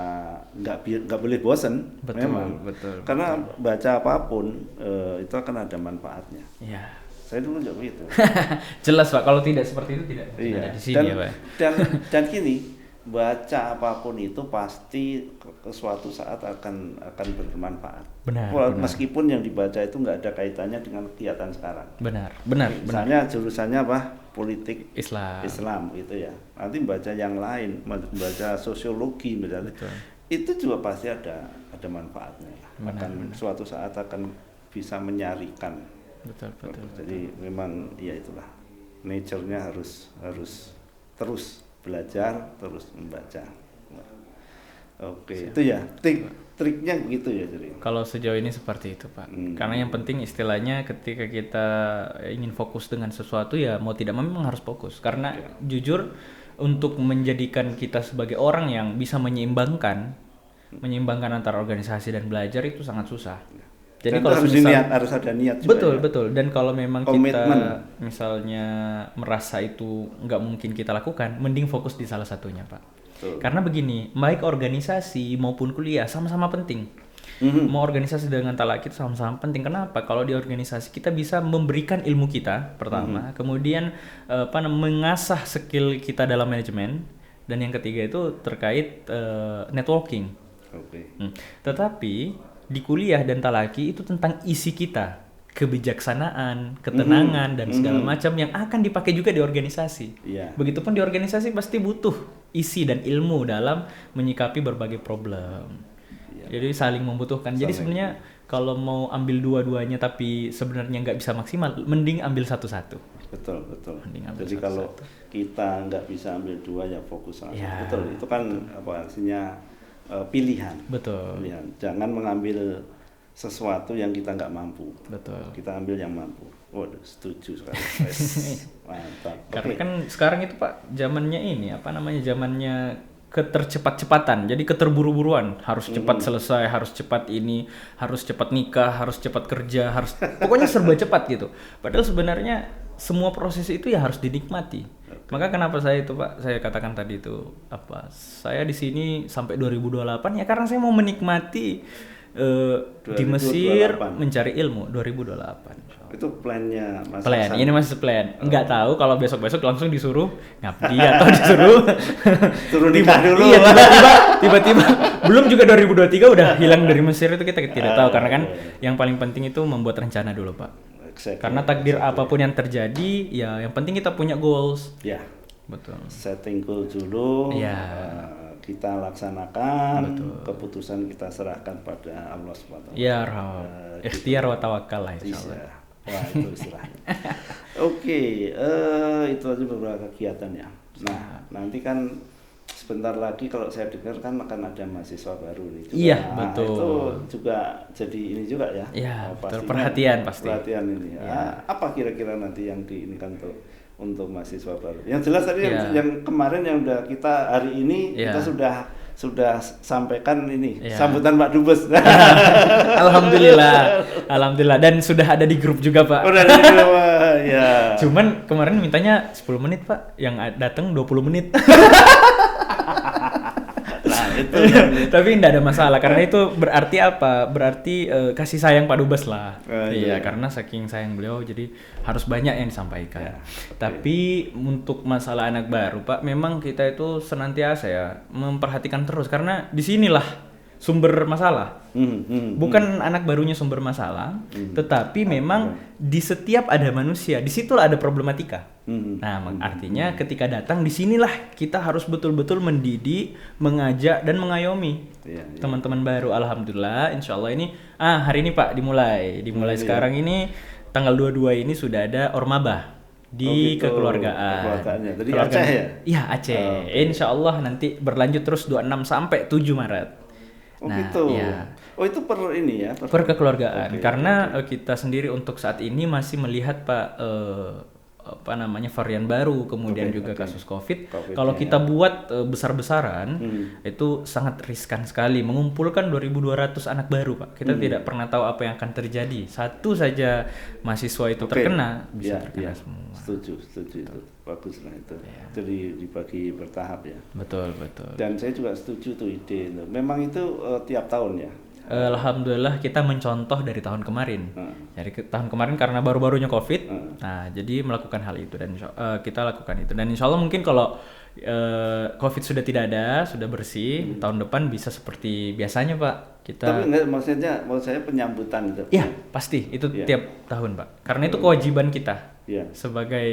Speaker 1: nggak boleh bosan.
Speaker 2: Betul,
Speaker 1: memang.
Speaker 2: betul.
Speaker 1: Karena baca apapun itu akan ada manfaatnya.
Speaker 2: Iya.
Speaker 1: Saya dulu juga begitu.
Speaker 2: Jelas, Pak. Kalau tidak seperti itu tidak
Speaker 1: Iya.
Speaker 2: ada di sini ya, Pak.
Speaker 1: Dan gini, baca apapun itu pasti ke suatu saat akan bermanfaat.
Speaker 2: Benar.
Speaker 1: Meskipun yang dibaca itu nggak ada kaitannya dengan kegiatan sekarang.
Speaker 2: Benar.
Speaker 1: Misalnya jurusannya apa? Politik
Speaker 2: Islam.
Speaker 1: gitu ya. Nanti baca yang lain, baca sosiologi misalnya.
Speaker 2: Betul.
Speaker 1: Itu juga pasti ada manfaatnya.
Speaker 2: Benar.
Speaker 1: Suatu saat akan bisa menyarikan.
Speaker 2: Betul.
Speaker 1: Jadi memang ya itulah. Nature-nya harus terus belajar, terus membaca. Oke, itu ya. Triknya begitu ya, jadi.
Speaker 2: Kalau sejauh ini seperti itu, Pak. Karena yang penting istilahnya ketika kita ingin fokus dengan sesuatu ya mau tidak mau memang harus fokus. Karena jujur untuk menjadikan kita sebagai orang yang bisa menyeimbangkan antara organisasi dan belajar itu sangat susah. Jadi
Speaker 1: Dan
Speaker 2: kalau
Speaker 1: harus ada niat juga.
Speaker 2: Betul. Dan kalau memang
Speaker 1: Komitmen.
Speaker 2: kita misalnya merasa itu nggak mungkin kita lakukan, mending fokus di salah satunya, Pak.
Speaker 1: Betul.
Speaker 2: Karena begini, baik organisasi maupun kuliah sama-sama penting. Mau organisasi dengan talak itu sama-sama penting. Kenapa? Kalau di organisasi kita bisa memberikan ilmu kita pertama, kemudian mengasah skill kita dalam manajemen, dan yang ketiga itu terkait networking.
Speaker 1: Oke.
Speaker 2: Tetapi di kuliah dan talaki itu tentang isi kita, kebijaksanaan, ketenangan dan segala macam yang akan dipakai juga di organisasi.
Speaker 1: Iya.
Speaker 2: Begitupun di organisasi pasti butuh isi dan ilmu dalam menyikapi berbagai problem. Jadi saling membutuhkan. Jadi sebenarnya kalau mau ambil dua-duanya tapi sebenarnya nggak bisa maksimal, mending ambil satu-satu.
Speaker 1: Betul.
Speaker 2: Mending ambil
Speaker 1: Jadi kalau kita nggak bisa ambil dua ya fokus sama
Speaker 2: Ya,
Speaker 1: satu. Betul. Itu kan artinya pilihan.
Speaker 2: Betul.
Speaker 1: Pilihan. Jangan mengambil sesuatu yang kita nggak mampu.
Speaker 2: Betul.
Speaker 1: Kita ambil yang mampu. Waduh, setuju sekali. Mantap.
Speaker 2: Karena
Speaker 1: Oke.
Speaker 2: kan sekarang itu Pak zamannya zamannya ketercepat-cepatan. Jadi keterburu-buruan, harus cepat selesai, harus cepat ini, harus cepat nikah, harus cepat kerja, harus pokoknya serba cepat gitu. Padahal sebenarnya semua proses itu ya harus dinikmati. Maka kenapa saya itu Pak, saya katakan tadi itu saya di sini sampai 2028 ya karena saya mau menikmati di Mesir
Speaker 1: 2028.
Speaker 2: mencari ilmu 2028.
Speaker 1: Itu plannya Mas
Speaker 2: Plan,
Speaker 1: Hasan.
Speaker 2: ini masih plan. Nggak tahu kalau besok-besok langsung disuruh ngabdi atau disuruh
Speaker 1: Suruh nikah dulu.
Speaker 2: Iya, tiba-tiba belum juga 2023 udah hilang dari Mesir itu kita tidak tahu karena kan yang paling penting itu membuat rencana dulu, Pak.
Speaker 1: Exactly.
Speaker 2: Karena takdir apapun yang terjadi, ya yang penting kita punya goals.
Speaker 1: Ya,
Speaker 2: Betul.
Speaker 1: setting goal dulu.
Speaker 2: Ya.
Speaker 1: Kita laksanakan. Keputusan kita serahkan pada Allah SWT.
Speaker 2: Ya Rob, ikhtiar wa tawakal lah
Speaker 1: Iya.
Speaker 2: insyaallah.
Speaker 1: Wah, itu istilahnya. Oke, itu aja beberapa kegiatan ya. Nah, nanti kan sebentar lagi kalau saya dengar kan akan ada mahasiswa baru nih juga.
Speaker 2: Iya,
Speaker 1: Nah,
Speaker 2: betul.
Speaker 1: itu juga jadi ini juga ya.
Speaker 2: Iya, betul.
Speaker 1: Pastinya
Speaker 2: Perhatian pasti.
Speaker 1: Perhatian ini.
Speaker 2: Iya.
Speaker 1: Apa kira-kira nanti yang diinginkan untuk mahasiswa baru? Yang jelas tadi
Speaker 2: Iya.
Speaker 1: yang kemarin yang udah kita hari ini
Speaker 2: Iya.
Speaker 1: kita sudah sampaikan ini
Speaker 2: Iya.
Speaker 1: sambutan Pak Dubes.
Speaker 2: Alhamdulillah dan sudah ada di grup juga Pak.
Speaker 1: Udah ada juga, Pak. Ya.
Speaker 2: Cuman kemarin mintanya 10 menit Pak, yang datang 20 menit.
Speaker 1: Nah, itu.
Speaker 2: Tapi enggak ada masalah karena itu berarti apa? Berarti kasih sayang Pak Dubes lah.
Speaker 1: Iya.
Speaker 2: Karena saking sayang beliau jadi harus banyak yang disampaikan.
Speaker 1: Ya,
Speaker 2: Tapi untuk masalah anak baru Pak, memang kita itu senantiasa ya memperhatikan terus karena disinilah sumber masalah. Bukan anak barunya sumber masalah, tetapi memang di setiap ada manusia, disitulah ada problematika. Nah, artinya ketika datang disinilah kita harus betul-betul mendidik, mengajak dan mengayomi teman-teman baru. Alhamdulillah, insya Allah ini hari ini Pak dimulai sekarang ini tanggal 22 ini sudah ada ormabah di kekeluargaan.
Speaker 1: Jadi Aceh ya?
Speaker 2: Iya Aceh. Insya Allah nanti berlanjut terus 26 sampai 7 Maret.
Speaker 1: Oh gitu.
Speaker 2: Iya.
Speaker 1: Oh itu per ini ya?
Speaker 2: Per kekeluargaan. Karena kita sendiri untuk saat ini masih melihat Pak varian baru, kemudian juga kasus COVID. Kalau kita buat besar-besaran, itu sangat riskan sekali. Mengumpulkan 2.200 anak baru Pak. Kita tidak pernah tahu apa yang akan terjadi. Satu saja mahasiswa itu terkena, bisa terkena semua.
Speaker 1: Setuju itu. Bagus lah itu. Jadi dibagi bertahap ya.
Speaker 2: Betul.
Speaker 1: Dan saya juga setuju tuh ide itu. Memang itu tiap tahun ya?
Speaker 2: Alhamdulillah kita mencontoh dari tahun kemarin. Dari tahun kemarin karena baru-barunya COVID, nah jadi melakukan hal itu dan kita lakukan itu. Dan insya Allah mungkin kalau COVID sudah tidak ada, sudah bersih, tahun depan bisa seperti biasanya Pak.
Speaker 1: Tapi enggak, maksudnya saya penyambutan itu.
Speaker 2: Iya pasti itu tiap tahun Pak. Karena itu kewajiban kita sebagai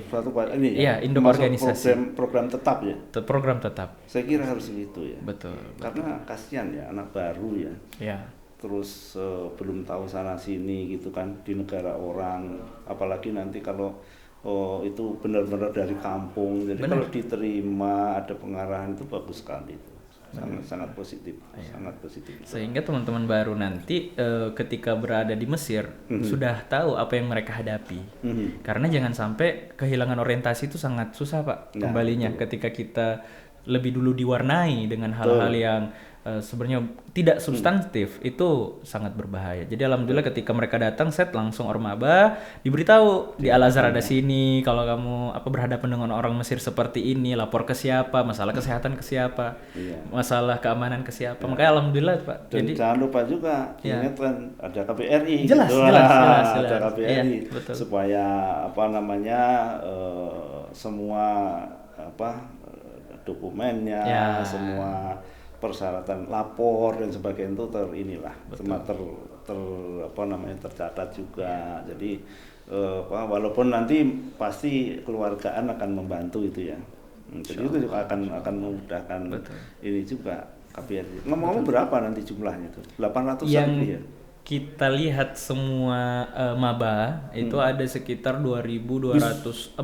Speaker 1: suatu ini ya.
Speaker 2: Induk organisasi.
Speaker 1: Program tetap ya.
Speaker 2: Program tetap.
Speaker 1: Saya kira harus gitu ya.
Speaker 2: Betul.
Speaker 1: Karena kasihan ya anak baru ya.
Speaker 2: Iya.
Speaker 1: Terus belum tahu sana sini gitu kan di negara orang. Apalagi nanti kalau itu benar-benar dari kampung. Jadi kalau diterima ada pengarahan itu bagus sekali itu. Sangat positif. Sangat positif.
Speaker 2: Sehingga teman-teman baru nanti ketika berada di Mesir sudah tahu apa yang mereka hadapi. Karena jangan sampai kehilangan orientasi itu sangat susah Pak kembalinya ketika kita lebih dulu diwarnai dengan hal-hal yang sebenarnya tidak substantif, itu sangat berbahaya. Jadi alhamdulillah ketika mereka datang langsung ormaba diberitahu di Al Azhar ada sini, kalau kamu berhadapan dengan orang Mesir seperti ini, lapor ke siapa, masalah kesehatan ke siapa, masalah keamanan ke siapa. Makanya alhamdulillah Pak.
Speaker 1: Dan jadi jangan lupa juga ingatkan ada KBRI.
Speaker 2: Jelas.
Speaker 1: Ada KBRI
Speaker 2: betul.
Speaker 1: Supaya semua dokumennya, semua persyaratan lapor dan sebagainya itu tercatat juga. Jadi walaupun nanti pasti keluargaan akan membantu itu ya. Jadi itu juga akan memudahkan ini juga KBRI. Ngomong-ngomong berapa nanti jumlahnya tuh? 800 lebih ya?
Speaker 2: Kita lihat semua maba itu ada sekitar 2.241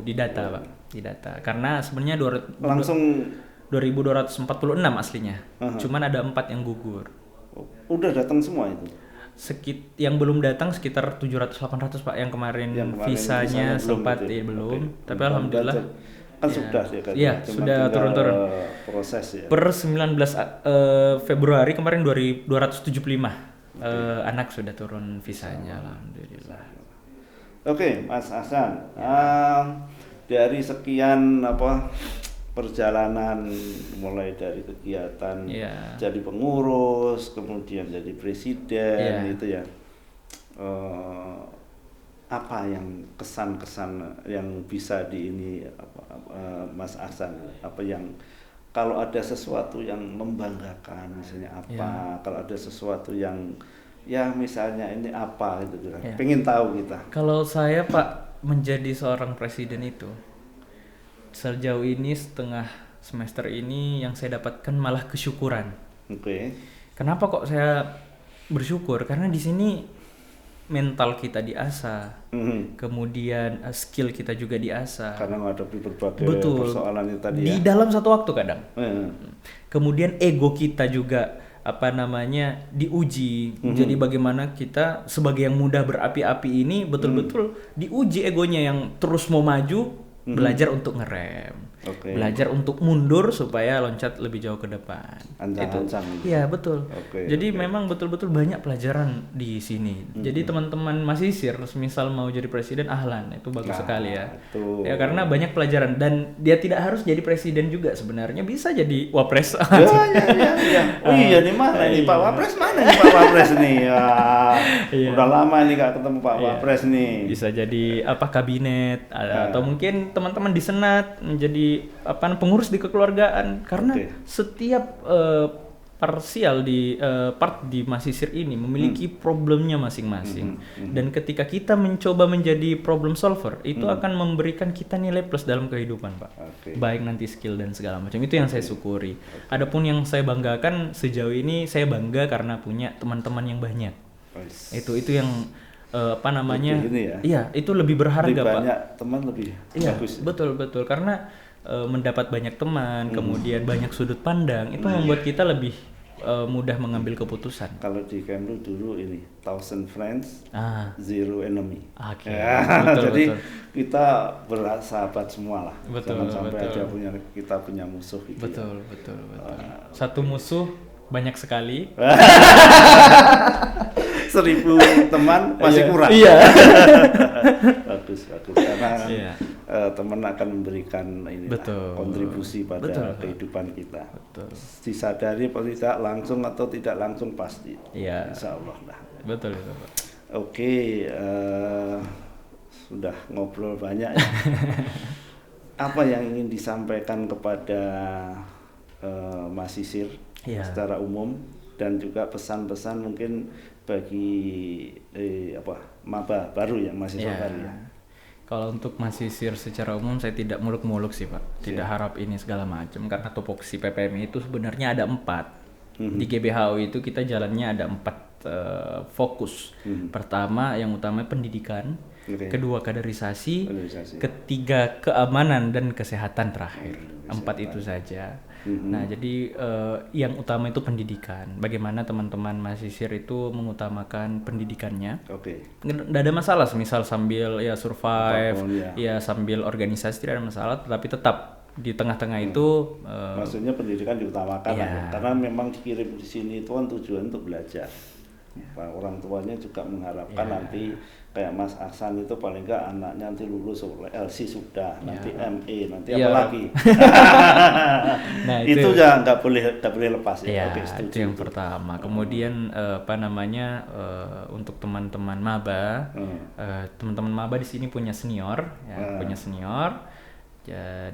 Speaker 2: di data Pak. Di data. Karena sebenarnya langsung 2.246 aslinya. Cuman ada 4 yang gugur.
Speaker 1: Udah datang semua itu?
Speaker 2: Yang belum datang sekitar 700-800 Pak, yang kemarin visanya sempat belum. Tapi alhamdulillah
Speaker 1: kan sudah ya kan.
Speaker 2: Iya, sudah turun-turun.
Speaker 1: Proses ya.
Speaker 2: Per 19 Februari kemarin 275 anak sudah turun visanya, alhamdulillah.
Speaker 1: Oke, Mas Hasan. Dari sekian perjalanan mulai dari kegiatan jadi pengurus, kemudian jadi presiden itu ya. Apa yang kesan-kesan yang bisa Mas Hasan, apa yang kalau ada sesuatu yang membanggakan misalnya apa, kalau ada sesuatu yang misalnya ini apa gitu pengen tahu kita.
Speaker 2: Kalau saya Pak menjadi seorang presiden itu sejauh ini setengah semester ini yang saya dapatkan malah kesyukuran.
Speaker 1: Oke.
Speaker 2: Kenapa kok saya bersyukur? Karena di sini mental kita diasah, kemudian skill kita juga diasah.
Speaker 1: Karena menghadapi berbagai
Speaker 2: Betul.
Speaker 1: persoalan itu tadi
Speaker 2: Di
Speaker 1: ya.
Speaker 2: dalam satu waktu kadang. Kemudian ego kita juga diuji. Jadi bagaimana kita sebagai yang mudah berapi-api ini betul-betul diuji egonya yang terus mau maju, belajar untuk ngerem. Belajar untuk mundur supaya loncat lebih jauh ke depan.
Speaker 1: Ancang-ancang.
Speaker 2: Iya, betul. Jadi memang betul-betul banyak pelajaran di sini. Jadi teman-teman masisir misal mau jadi presiden, ahlan, itu bagus sekali ya. Ya karena banyak pelajaran dan dia tidak harus jadi presiden juga sebenarnya, bisa jadi wapres.
Speaker 1: Oh iya nih mana nih Pak Wapres, mana nih Pak Wapres nih? Udah lama nih gak ketemu Pak Wapres nih.
Speaker 2: Bisa jadi kabinet atau mungkin teman-teman di senat menjadi pengurus di kekeluargaan, karena setiap parsial di part di masisir ini memiliki problemnya masing-masing. Dan ketika kita mencoba menjadi problem solver, itu akan memberikan kita nilai plus dalam kehidupan, Pak. Baik nanti skill dan segala macam. Itu yang saya syukuri. Adapun yang saya banggakan sejauh ini, saya bangga karena punya teman-teman yang banyak. Itu yang iya, itu lebih berharga,
Speaker 1: lebih
Speaker 2: Pak.
Speaker 1: Banyak teman lebih bagus.
Speaker 2: Betul karena mendapat banyak teman, kemudian banyak sudut pandang, itu membuat kita lebih mudah mengambil keputusan.
Speaker 1: Kalau di Kemlu dulu ini 1000 friends, 0 enemy. Jadi kita bersahabat semua lah. Jangan sampai ada kita punya musuh gitu.
Speaker 2: Betul. Satu musuh banyak sekali.
Speaker 1: 1000 teman masih kurang.
Speaker 2: Iya.
Speaker 1: bagus karena teman akan memberikan kontribusi pada kehidupan kita. Disadari atau tidak langsung atau tidak langsung pasti.
Speaker 2: Iya.
Speaker 1: Insya Allah lah.
Speaker 2: Betul Pak.
Speaker 1: Oke, sudah ngobrol banyak ya. Apa yang ingin disampaikan kepada masisir secara umum, dan juga pesan-pesan mungkin bagi maba baru ya, mahasiswa baru ya.
Speaker 2: Kalau untuk masisir secara umum saya tidak muluk-muluk sih Pak, tidak harap ini segala macam, karena tupoksi PPMI itu sebenarnya ada 4. Di GBHU itu kita jalannya ada 4 fokus. Pertama, yang utama pendidikan, kedua kaderisasi, ketiga keamanan dan kesehatan terakhir. 4 itu saja. Nah, jadi yang utama itu pendidikan. Bagaimana teman-teman mahasiswa itu mengutamakan pendidikannya. Nggak ada masalah, misal sambil survive, sambil organisasi tidak ada masalah, tetapi tetap di tengah-tengah itu
Speaker 1: maksudnya pendidikan diutamakan karena memang dikirim di sini itu kan tujuan untuk belajar. Orang tuanya juga mengharapkan nanti kayak Mas Aksan itu paling enggak anaknya nanti lulus LC sudah, nanti ME, nanti apa lagi. Nah, itu jangan nggak boleh lepas ya.
Speaker 2: Itu yang pertama. Kemudian untuk teman-teman maba, teman-teman maba di sini punya senior,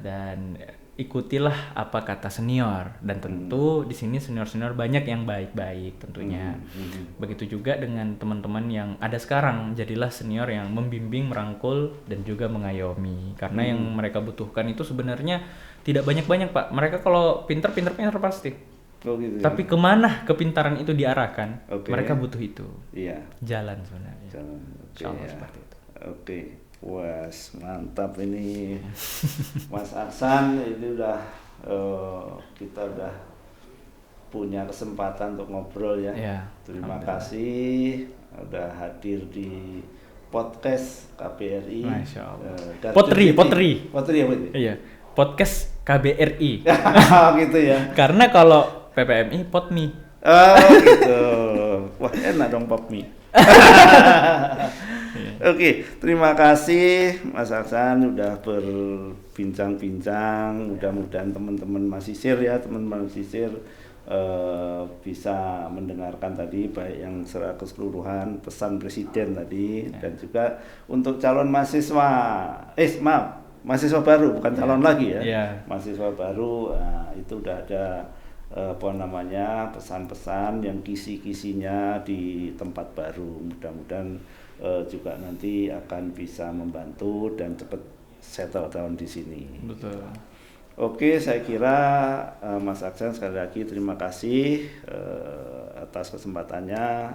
Speaker 2: dan ikutilah apa kata senior, dan tentu di sini senior banyak yang baik-baik tentunya. Begitu juga dengan teman-teman yang ada sekarang, jadilah senior yang membimbing, merangkul dan juga mengayomi, karena yang mereka butuhkan itu sebenarnya tidak banyak-banyak Pak. Mereka kalau pintar pasti. Tapi kemana kepintaran itu diarahkan, mereka butuh itu. Jalan sebenarnya. Seperti itu.
Speaker 1: Wah, mantap ini Mas Aksan. Ini udah kita udah punya kesempatan untuk ngobrol ya. Terima kasih udah hadir di podcast KBRI.
Speaker 2: Masya Allah. Potri apa itu? Iya, podcast KBRI.
Speaker 1: Gitu ya.
Speaker 2: Karena kalau PPMI potmi.
Speaker 1: Gitu. Wah, enak dong potmi. Terima kasih Mas Aksan udah berbincang-bincang. Mudah-mudahan teman-teman mahasiswa bisa mendengarkan tadi, baik yang secara keseluruhan pesan presiden tadi, dan juga untuk calon mahasiswa mahasiswa baru, bukan calon lagi ya. Mahasiswa baru, itu udah ada pesan-pesan yang kisi-kisinya di tempat baru. Mudah-mudahan juga nanti akan bisa membantu dan cepat settle down di sini.
Speaker 2: Betul.
Speaker 1: Saya kira Mas Aksan sekali lagi terima kasih atas kesempatannya.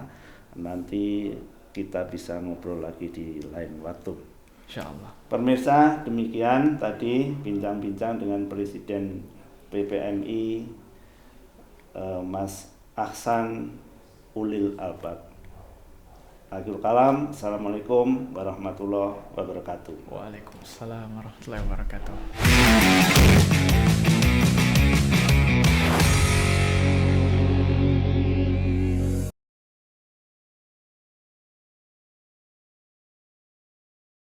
Speaker 1: Nanti kita bisa ngobrol lagi di lain waktu.
Speaker 2: Insyaallah.
Speaker 1: Pemirsa, demikian tadi bincang-bincang dengan Presiden PPMI Mas Ahsan Ulil Albab. Akhirul kalam, assalamualaikum warahmatullahi wabarakatuh.
Speaker 2: Waalaikumsalam warahmatullahi wabarakatuh.